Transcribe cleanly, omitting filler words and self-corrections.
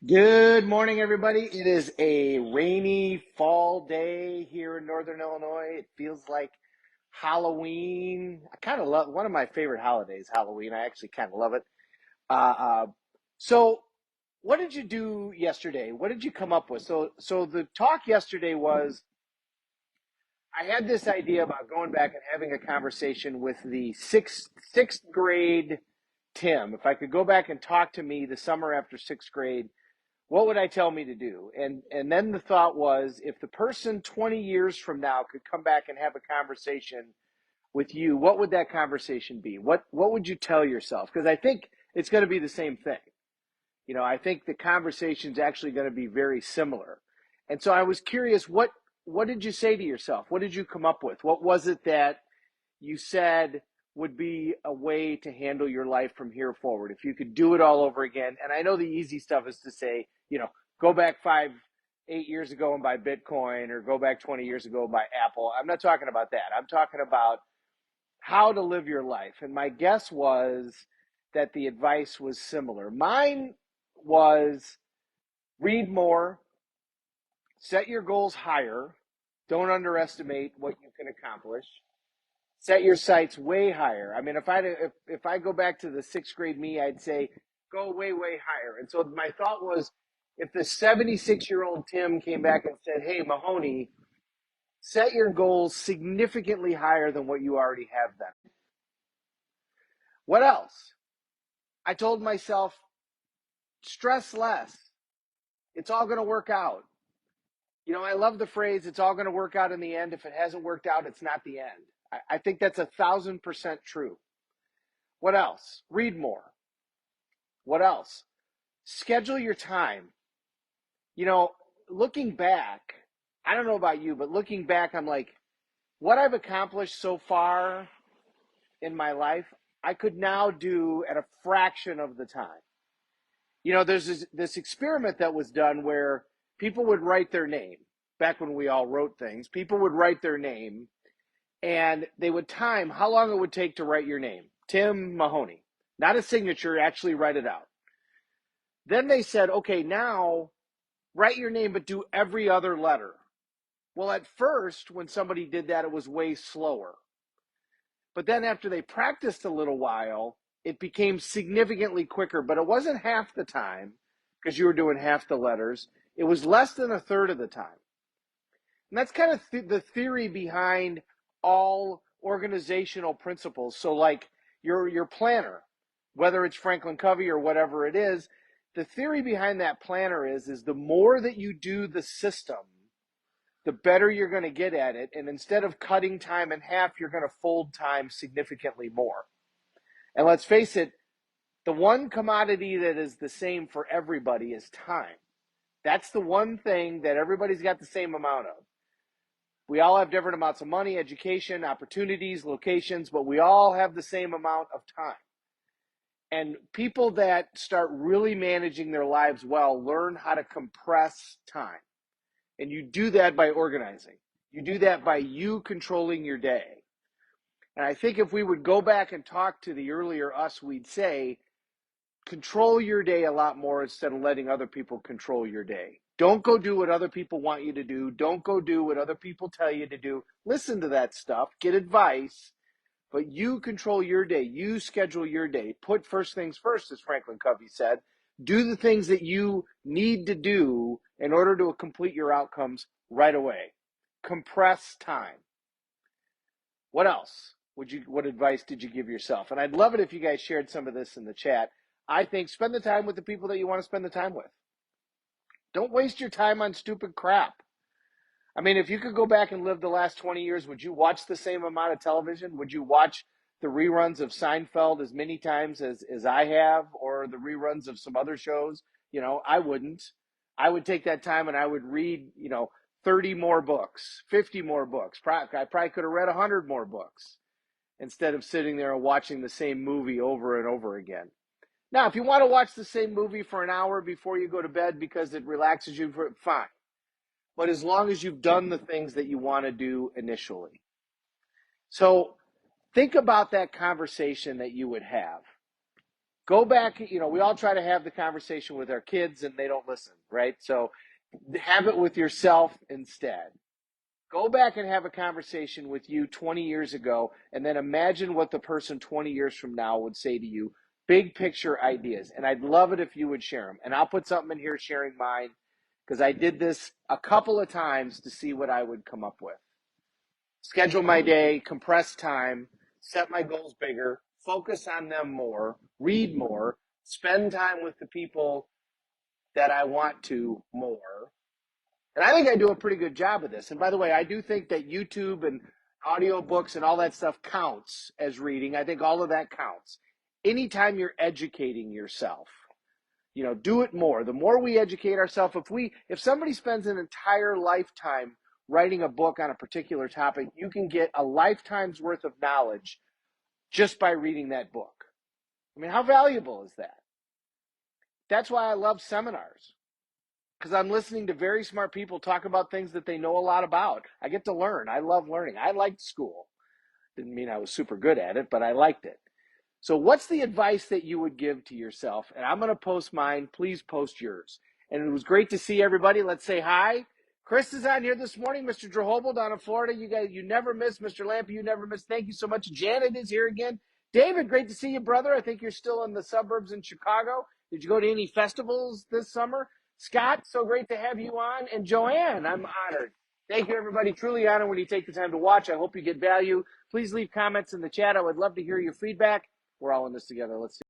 Good morning, everybody. It is a rainy fall day here in Northern Illinois. It feels like Halloween. I kind of love one of my favorite holidays, Halloween. I actually kind of love it. Uh, uh, so, what did you do yesterday? What did you come up with? So the talk yesterday was I had this idea about going back and having a conversation with the sixth grade Tim. If I could go back and talk to me the summer after sixth grade, what would I tell me to do? And then the thought was, if the person 20 years from now could come back and have a conversation with you, what would that conversation be? What would you tell yourself? Because I think it's going to be the same thing. I think the conversation's actually going to be very similar. And so I was curious, what did you say to yourself? What did you come up with? What was it that you said would be a way to handle your life from here forward if you could do it all over again? And I know the easy stuff is to say, go back 8 years ago and buy Bitcoin, or go back 20 years ago and buy Apple. I'm not talking about that. I'm talking about how to live your life. And my guess was that the advice was similar. Mine was read more, set your goals higher, don't underestimate what you can accomplish, set your sights way higher. I mean, if I go back to the sixth grade me, I'd say go way higher. And so my thought was, if the 76-year-old Tim came back and said, "Hey, Mahoney, set your goals significantly higher than what you already have then." What else? I told myself, stress less. It's all going to work out. I love the phrase, "It's all going to work out in the end." If it hasn't worked out, it's not the end. I think that's 1,000% true. What else? Read more. What else? Schedule your time. You know, Looking back, I don't know about you, but looking back, I'm like, what I've accomplished so far in my life, I could now do at a fraction of the time. There's this experiment that was done where people would write their name. Back when we all wrote things, people would write their name and they would time how long it would take to write your name. Tim Mahoney. Not a signature, actually write it out. Then they said, okay, now write your name, but do every other letter. Well, at first, when somebody did that, it was way slower. But then after they practiced a little while, it became significantly quicker, but it wasn't half the time because you were doing half the letters. It was less than a third of the time. And that's kind of the theory behind all organizational principles. So like your planner, whether it's Franklin Covey or whatever it is, the theory behind that planner is the more that you do the system, the better you're going to get at it. And instead of cutting time in half, you're going to fold time significantly more. And let's face it, the one commodity that is the same for everybody is time. That's the one thing that everybody's got the same amount of. We all have different amounts of money, education, opportunities, locations, but we all have the same amount of time. And people that start really managing their lives well learn how to compress time. And you do that by organizing. You do that by you controlling your day. And I think if we would go back and talk to the earlier us, we'd say, control your day a lot more instead of letting other people control your day. Don't go do what other people want you to do. Don't go do what other people tell you to do. Listen to that stuff, get advice, but you control your day. You schedule your day. Put first things first, as Franklin Covey said. Do the things that you need to do in order to complete your outcomes right away. Compress time. What else what advice did you give yourself? And I'd love it if you guys shared some of this in the chat. I think spend the time with the people that you want to spend the time with. Don't waste your time on stupid crap. I mean, if you could go back and live the last 20 years, would you watch the same amount of television? Would you watch the reruns of Seinfeld as many times as I have, or the reruns of some other shows? I wouldn't. I would take that time and I would read, 30 more books, 50 more books. I probably could have read 100 more books instead of sitting there and watching the same movie over and over again. Now, if you want to watch the same movie for an hour before you go to bed because it relaxes you, fine. But as long as you've done the things that you want to do initially. So think about that conversation that you would have. Go back, we all try to have the conversation with our kids and they don't listen, right? So have it with yourself instead. Go back and have a conversation with you 20 years ago, and then imagine what the person 20 years from now would say to you. Big picture ideas. And I'd love it if you would share them. And I'll put something in here sharing mine because I did this a couple of times to see what I would come up with. Schedule my day, compress time, set my goals bigger, focus on them more, read more, spend time with the people that I want to more. And I think I do a pretty good job of this. And by the way, I do think that YouTube and audiobooks and all that stuff counts as reading. I think all of that counts. Anytime you're educating yourself, do it more. The more we educate ourselves, if somebody spends an entire lifetime writing a book on a particular topic, you can get a lifetime's worth of knowledge just by reading that book. I mean, how valuable is that? That's why I love seminars, because I'm listening to very smart people talk about things that they know a lot about. I get to learn. I love learning. I liked school. Didn't mean I was super good at it, but I liked it. So what's the advice that you would give to yourself? And I'm going to post mine. Please post yours. And it was great to see everybody. Let's say hi. Chris is on here this morning. Mr. Drehobel down in Florida. You guys, you never miss. Mr. Lampe, you never miss. Thank you so much. Janet is here again. David, great to see you, brother. I think you're still in the suburbs in Chicago. Did you go to any festivals this summer? Scott, so great to have you on. And Joanne, I'm honored. Thank you, everybody. Truly honored when you take the time to watch. I hope you get value. Please leave comments in the chat. I would love to hear your feedback. We're all in this together. Let's see.